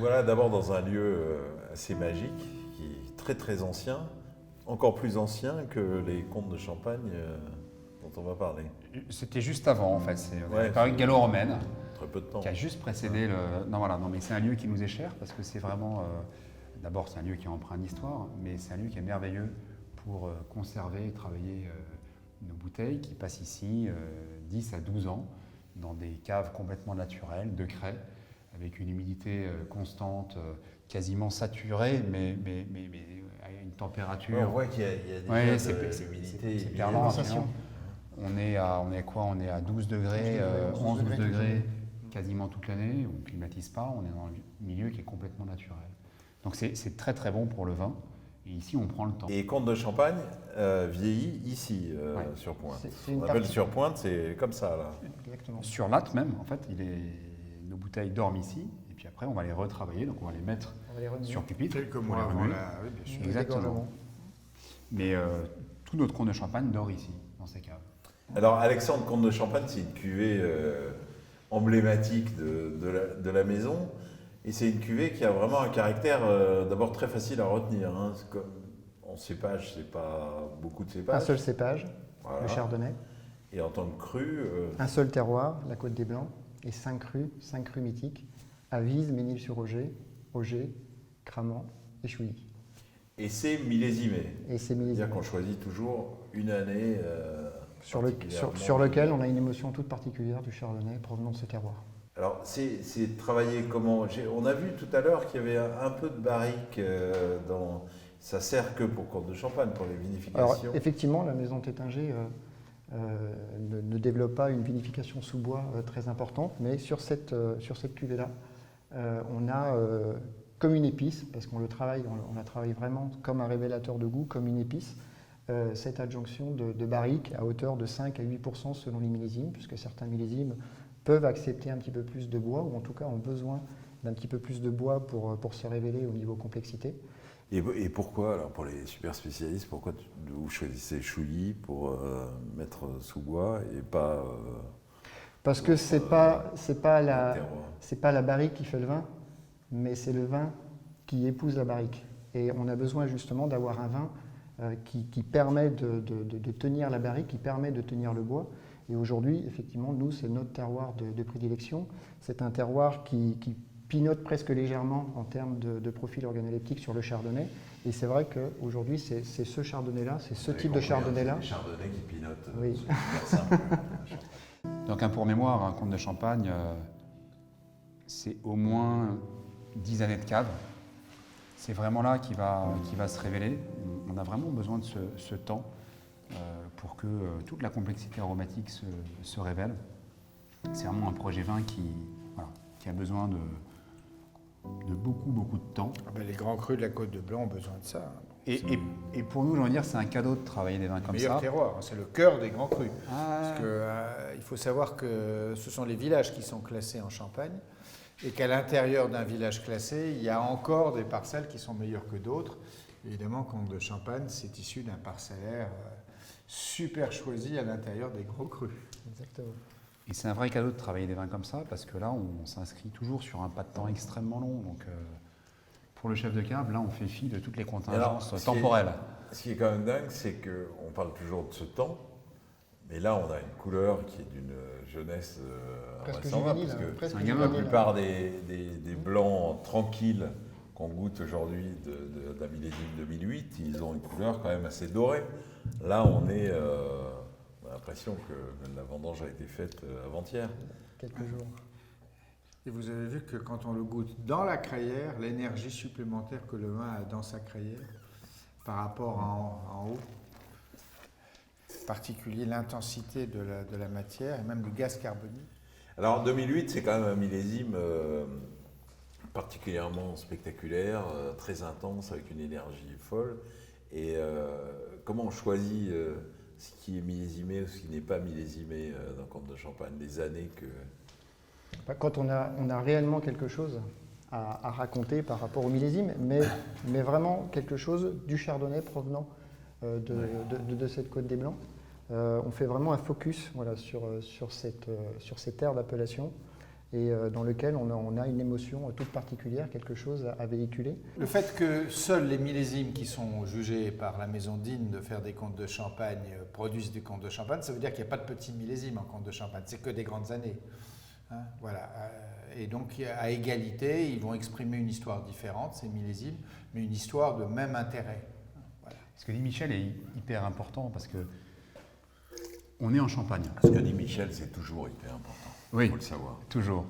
voilà d'abord dans un lieu assez magique, qui est très très ancien, encore plus ancien que les comtes de Champagne dont on va parler. C'était juste avant en fait, c'est Ouais, une période gallo-romaine Très peu de temps. qui a juste précédé le... Non voilà, non mais c'est un lieu qui nous est cher parce que c'est vraiment... D'abord c'est un lieu qui est empreint d'histoire, mais c'est un lieu qui est merveilleux pour conserver et travailler nos bouteilles qui passent ici 10 à 12 ans dans des caves complètement naturelles, de craie, avec une humidité constante, quasiment saturée, mais à une température... Ouais, on voit qu'il y a déjà Ouais, de l'humidité. c'est perlant. On est à quoi? On est à 12 degrés, 11-12 degrés quasiment toute l'année. On ne climatise pas, on est dans un milieu qui est complètement naturel. Donc c'est très très bon pour le vin. Et ici, on prend le temps. Et comte de Champagne vieillit ici, Ouais. sur Pointe. C'est une On appelle partie. sur Pointe, c'est comme ça là. Exactement. Sur latte même, en fait, nos bouteilles dorment ici. Et puis après, on va les retravailler. Donc on va les mettre On va les remuer. sur pupitre. Quelques pour mois les avant remuer. oui, bien sûr. Exactement. Dégorgement. Mais tout notre comte de Champagne dort ici, dans ces caves. Alors Alexandre comte de Champagne, c'est une cuvée emblématique de la maison. Et c'est une cuvée qui a vraiment un caractère d'abord très facile à retenir. Hein. En cépage, c'est pas beaucoup de Un cépages. seul cépage, Voilà. le chardonnay. Et en tant que cru, Un seul terroir, la Côte des Blancs. Et 5 crus mythiques. Avise, Ménil-sur-Auger, Auger, Cramant et Chouilly. et c'est millésimé. Et c'est C'est-à-dire millésimé. qu'on choisit toujours une année Sur lequel on a une émotion toute particulière du chardonnay provenant de ce terroir. Alors, c'est travailler comment? On a vu tout à l'heure qu'il y avait un peu de barrique dans... Ça sert que pour Comte de Champagne, pour les Alors, vinifications. effectivement, la maison Tétinger ne développe pas une vinification sous bois très importante, mais sur cette cuvée-là, on a comme une épice, parce qu'on on la travaille vraiment comme un révélateur de goût, comme une épice, cette adjonction de barrique à hauteur de 5 à 8% selon les millésimes, puisque certains millésimes peuvent accepter un petit peu plus de bois, ou en tout cas ont besoin d'un petit peu plus de bois pour se révéler au niveau complexité. Et pourquoi, alors pour les super spécialistes, pourquoi vous choisissez Chouilly pour mettre sous bois et pas Parce que c'est pas terroir? la barrique qui fait le vin, mais c'est le vin qui épouse la barrique. Et on a besoin justement d'avoir un vin qui permet de tenir la barrique, qui permet de tenir le bois. Et aujourd'hui, effectivement, nous, c'est notre terroir de prédilection. C'est un terroir qui pinote presque légèrement en termes de profil organoleptique sur le chardonnay. Et c'est vrai qu'aujourd'hui, c'est ce chardonnay-là, c'est ce type de chardonnay-là. Les chardonnays qui pilotent. Oui. C'est super simple. Donc pour mémoire, un comte de Champagne, c'est au moins 10 années de cave. C'est vraiment là qu'il va se révéler. On a vraiment besoin de ce temps pour que toute la complexité aromatique se révèle. C'est vraiment un projet vin qui a besoin de beaucoup de temps. Ah ben, les grands crus de la Côte de Blanc ont besoin de ça. Et pour nous, j'ai envie de dire, c'est un cadeau de travailler des vins Le comme meilleur ça. terroir, c'est le cœur des grands crus. Ah, Parce que, il faut savoir que ce sont les villages qui sont classés en Champagne et qu'à l'intérieur d'un village classé, il y a encore des parcelles qui sont meilleures que d'autres. Évidemment, Comte de Champagne, c'est issu d'un parcellaire super choisi à l'intérieur des gros crus. Exactement. et c'est un vrai cadeau de travailler des vins comme ça, parce que là, on s'inscrit toujours sur un pas de temps extrêmement long. Donc, pour le chef de cave, là, on fait fi de toutes les contingences temporelles. Ce qui est quand même dingue, c'est qu'on parle toujours de ce temps, mais là, on a une couleur qui est d'une jeunesse Presque invraisemblable, juvénile, parce que presque un gamin, la juvénile. plupart des blancs tranquilles qu'on goûte aujourd'hui d'un millésime 2008, ils ont une couleur quand même assez dorée. Là, on a l'impression que la vendange a été faite avant-hier. Quelques jours. Et vous avez vu que quand on le goûte dans la crayère, l'énergie supplémentaire que le vin a dans sa crayère par rapport en haut, en particulier l'intensité de la matière et même du gaz carbonique. Alors 2008, c'est quand même un millésime particulièrement spectaculaire, très intense, avec une énergie folle. Et comment on choisit ce qui est millésimé ou ce qui n'est pas millésimé dans le Comte de Champagne, les années que... Quand on a réellement quelque chose à raconter par rapport au millésime, mais vraiment quelque chose du chardonnay provenant de cette Côte des Blancs. On fait vraiment un focus sur cette aire d'appellation. et dans lequel on a une émotion toute particulière, quelque chose à véhiculer. Le fait que seuls les millésimes qui sont jugés par la maison dignes de faire des comptes de champagne produisent du compte de champagne, ça veut dire qu'il n'y a pas de petits millésimes en compte de champagne, c'est que des grandes années. Hein, voilà. Et donc à égalité, ils vont exprimer une histoire différente, ces millésimes, mais une histoire de même intérêt. Voilà. Ce que dit Michel est hyper important parce que on est en Champagne. Ce que dit Michel, c'est toujours hyper important. Oui, Il faut le savoir. toujours.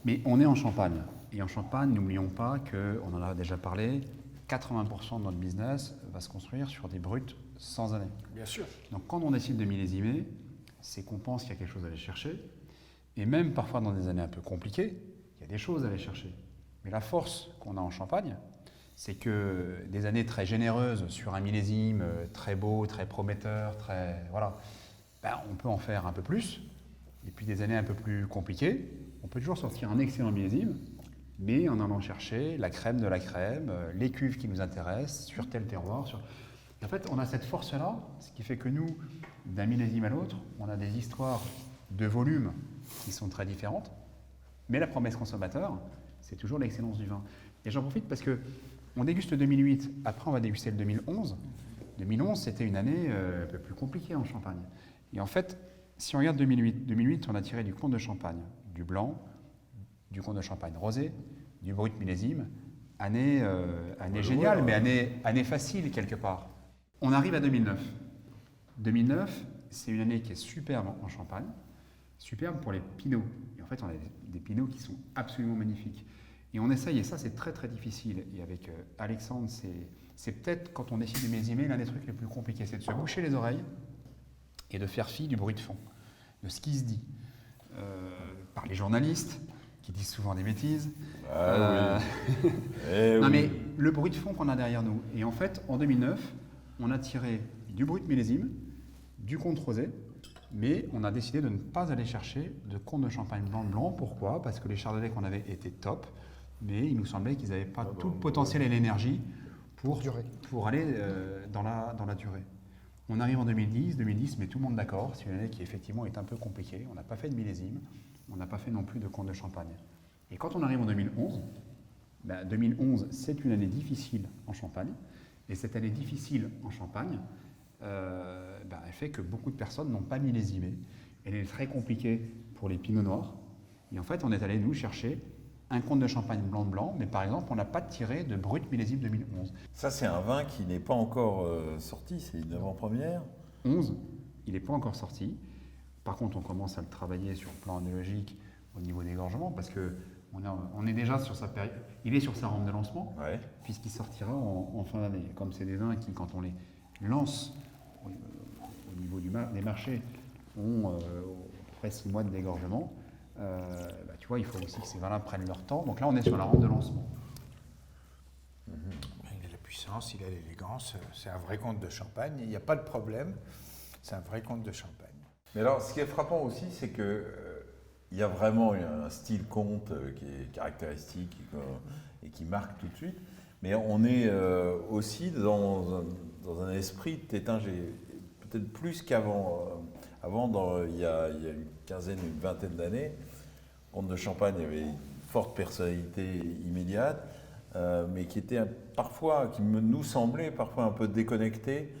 Mais on est en Champagne. Et en Champagne, n'oublions pas qu'on en a déjà parlé, 80% de notre business va se construire sur des bruts sans année. Bien sûr. Donc quand on décide de millésimer, c'est qu'on pense qu'il y a quelque chose à aller chercher. Et même parfois dans des années un peu compliquées, il y a des choses à aller chercher. Mais la force qu'on a en Champagne, c'est que des années très généreuses sur un millésime très beau, très prometteur, voilà, on peut en faire un peu plus. Et puis des années un peu plus compliquées, on peut toujours sortir un excellent millésime, mais en allant chercher la crème de la crème, les cuves qui nous intéressent, sur tel terroir. Et en fait, on a cette force-là, ce qui fait que nous, d'un millésime à l'autre, on a des histoires de volume qui sont très différentes, mais la promesse consommateur, c'est toujours l'excellence du vin. Et j'en profite parce que on déguste 2008, après on va déguster le 2011. 2011, c'était une année un peu plus compliquée en Champagne. Et en fait, si on regarde 2008, on a tiré du comte de Champagne, du blanc, du comte de Champagne rosé, du brut millésime. Année géniale, mais année facile quelque part. On arrive à 2009. 2009, c'est une année qui est superbe en Champagne, superbe pour les pinots. Et en fait, on a des pinots qui sont absolument magnifiques. Et on essaye, et ça c'est très très difficile. Et avec Alexandre, c'est peut-être quand on décide de millésimer, l'un des trucs les plus compliqués, c'est de se boucher les oreilles et de faire fi du bruit de fond, de ce qui se dit par les journalistes, qui disent souvent des bêtises. Ah oui. Non oui. mais le bruit de fond qu'on a derrière nous. Et en fait, en 2009, on a tiré du brut millésime, du comte rosé, mais on a décidé de ne pas aller chercher de comte de champagne blanc. Pourquoi? Parce que les chardonnays qu'on avait étaient top, mais il nous semblait qu'ils n'avaient pas tout le potentiel et l'énergie pour aller dans la durée. On arrive en 2010, mais tout le monde d'accord, c'est une année qui effectivement est un peu compliquée. On n'a pas fait de millésime, on n'a pas fait non plus de comte de champagne. Et quand on arrive en 2011, 2011 c'est une année difficile en Champagne, et cette année difficile en Champagne, elle fait que beaucoup de personnes n'ont pas millésimé. Elle est très compliquée pour les pinots noirs. Et en fait, on est allé nous chercher un comte de champagne blanc, mais par exemple, on n'a pas tiré de brut millésime 2011. Ça, c'est un vin qui n'est pas encore sorti, c'est une avant-première. 11, il n'est pas encore sorti. Par contre, on commence à le travailler sur le plan analogique au niveau d'égorgement, parce que on est déjà sur sa période. Il est sur sa rampe de lancement, Ouais. puisqu'il sortira en fin d'année. Comme c'est des vins qui, quand on les lance au niveau des marchés, ont à peu près 6 mois de dégorgement. Tu vois, il faut aussi que ces vins-là prennent leur temps. Donc là, on est sur la rampe de lancement. Il a la puissance, il a l'élégance, c'est un vrai comte de champagne, il n'y a pas de problème, c'est un vrai comte de champagne. Mais alors, ce qui est frappant aussi, c'est que il y a vraiment un style comte qui est caractéristique et qui marque tout de suite. Mais on est aussi dans un esprit de Tétinger, peut-être plus qu'avant. Avant, il y a une quinzaine, une vingtaine d'années, comte de Champagne avait une forte personnalité immédiate, mais qui était qui nous semblait parfois un peu déconnecté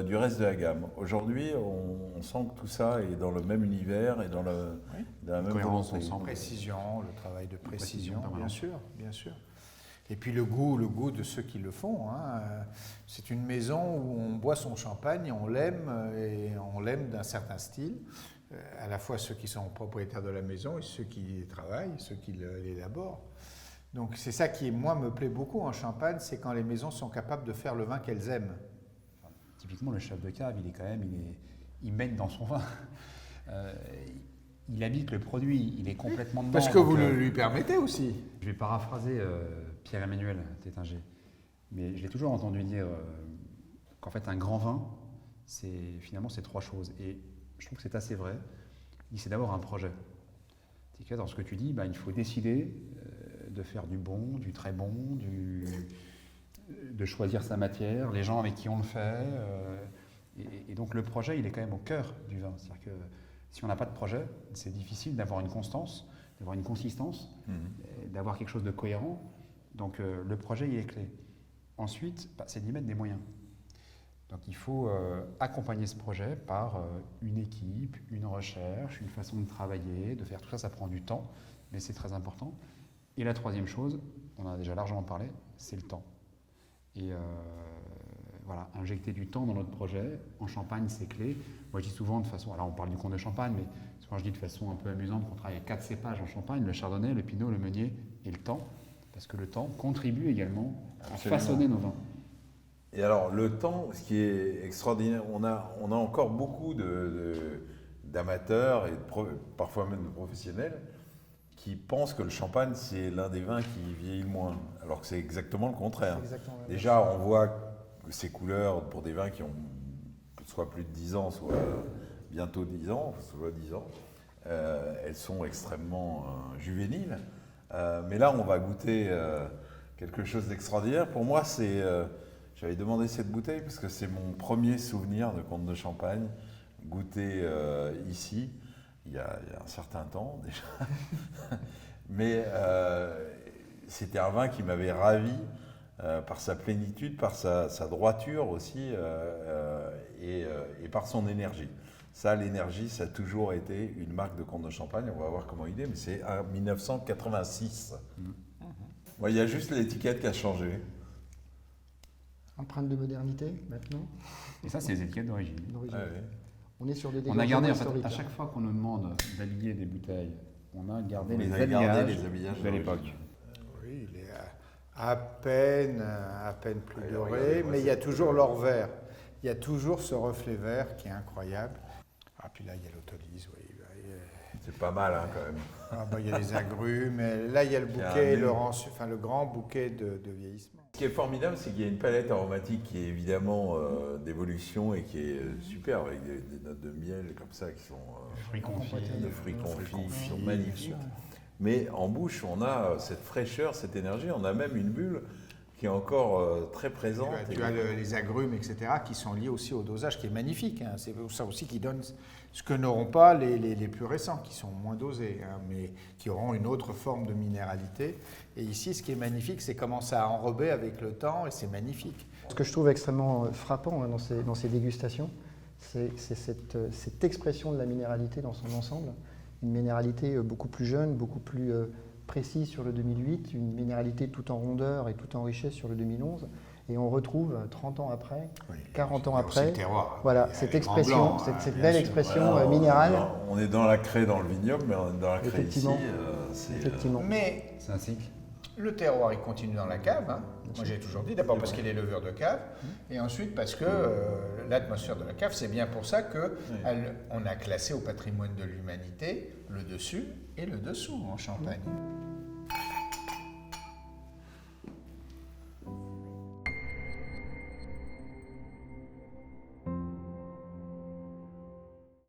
du reste de la gamme. Aujourd'hui, on sent que tout ça est dans le même univers et dans la même Cohérence volonté. ensemble. Précision, le travail de précision, bien permanente. sûr, bien sûr. Et puis le goût de ceux qui le font. Hein. C'est une maison où on boit son champagne, on l'aime, et on l'aime d'un certain style. À la fois ceux qui sont propriétaires de la maison et ceux qui y travaillent, ceux qui l'élaborent. Donc c'est ça qui, moi, me plaît beaucoup en Champagne, c'est quand les maisons sont capables de faire le vin qu'elles aiment. Typiquement, le chef de cave, il mène dans son vin. Il habite le produit, il est complètement dedans. Parce que vous le lui permettez aussi. Je vais paraphraser Pierre-Emmanuel Tétinger, mais je l'ai toujours entendu dire qu'en fait, un grand vin, finalement, c'est 3 choses. Et je trouve que c'est assez vrai. C'est d'abord un projet. Dans ce que tu dis, il faut décider de faire du bon, du très bon, de choisir sa matière, les gens avec qui on le fait. Et donc le projet, il est quand même au cœur du vin. C'est-à-dire que si on n'a pas de projet, c'est difficile d'avoir une constance, d'avoir une consistance, d'avoir quelque chose de cohérent. Donc le projet, il est clé. Ensuite, c'est d'y mettre des moyens. Donc il faut accompagner ce projet par une équipe, une recherche, une façon de travailler, de faire tout ça, ça prend du temps, mais c'est très important. Et la troisième chose, on en a déjà largement parlé, c'est le temps. Et voilà, injecter du temps dans notre projet, en Champagne, c'est clé. Moi, je dis souvent de façon, alors on parle du comte de Champagne, mais souvent je dis de façon un peu amusante qu'on travaille avec 4 cépages en Champagne, le chardonnay, le pinot, le meunier et le temps, parce que le temps contribue également à façonner nos vins. Et alors, le temps, ce qui est extraordinaire, on a encore beaucoup d'amateurs et parfois même de professionnels qui pensent que le champagne, c'est l'un des vins qui vieillit le moins, alors que c'est exactement le contraire. Exactement. Déjà, on voit ces couleurs pour des vins qui ont soit plus de 10 ans, soit bientôt 10 ans, soit 10 ans, elles sont extrêmement juvéniles. Mais là, on va goûter quelque chose d'extraordinaire. Pour moi, j'avais demandé cette bouteille parce que c'est mon premier souvenir de comte de Champagne, goûté ici, il y a un certain temps déjà. Mais c'était un vin qui m'avait ravi par sa plénitude, par sa droiture aussi et par son énergie. Ça, l'énergie, ça a toujours été une marque de comte de Champagne. On va voir comment il est, mais c'est en 1986. Bon, il y a juste l'étiquette qui a changé. Empreinte de modernité maintenant. Et ça, c'est les étiquettes d'origine. D'origine. Ah oui. On est sur des On a gardé, en historiques. fait, à chaque fois qu'on nous demande d'habiller des bouteilles, on a gardé On les a gardé habillages les habillages de d'origine. l'époque. Oui, il est à peine plus Ouais, doré, regardez-moi mais il y a cette toujours couleur. l'or vert. Il y a toujours ce reflet vert qui est incroyable. Ah, puis là, il y a l'autolise, oui. C'est pas mal, hein, quand même. Ah, bah, il y a les agrumes, mais là, il y a le Il y a bouquet, un le grand bouquet de vieillissement. Ce qui est formidable, c'est qu'il y a une palette aromatique qui est évidemment d'évolution et qui est super, avec des notes de miel comme ça qui sont Fruits confits. de fruits confits qui sont confits, magnifiques. bien sûr. Mais en bouche, on a cette fraîcheur, cette énergie. On a même une bulle qui est encore très présente. Tu as les agrumes, etc., qui sont liés aussi au dosage, qui est magnifique. Hein. C'est ça aussi qui donne ce que n'auront pas les plus récents, qui sont moins dosés, hein, mais qui auront une autre forme de minéralité. Et ici, ce qui est magnifique, c'est comment ça a enrobé avec le temps, et c'est magnifique. Ce que je trouve extrêmement frappant dans ces dégustations, c'est cette expression de la minéralité dans son ensemble. Une minéralité beaucoup plus jeune, beaucoup plus précise sur le 2008, une minéralité tout en rondeur et tout en richesse sur le 2011. Et on retrouve 30 ans après, 40 ans après, Le terroir, voilà, il y a cette les grands expression, blancs, cette bien belle sûr. expression Voilà, minérale. On est dans la craie dans le vignoble, mais on est dans la craie ici. Effectivement. C'est, Effectivement. Mais C'est un cycle. le terroir, il continue dans la cave. Hein. Moi, j'ai toujours dit, d'abord parce qu'il est levure de cave, et ensuite parce que l'atmosphère de la cave, c'est bien pour ça qu'on a classé au patrimoine de l'humanité le dessus et le dessous en Champagne.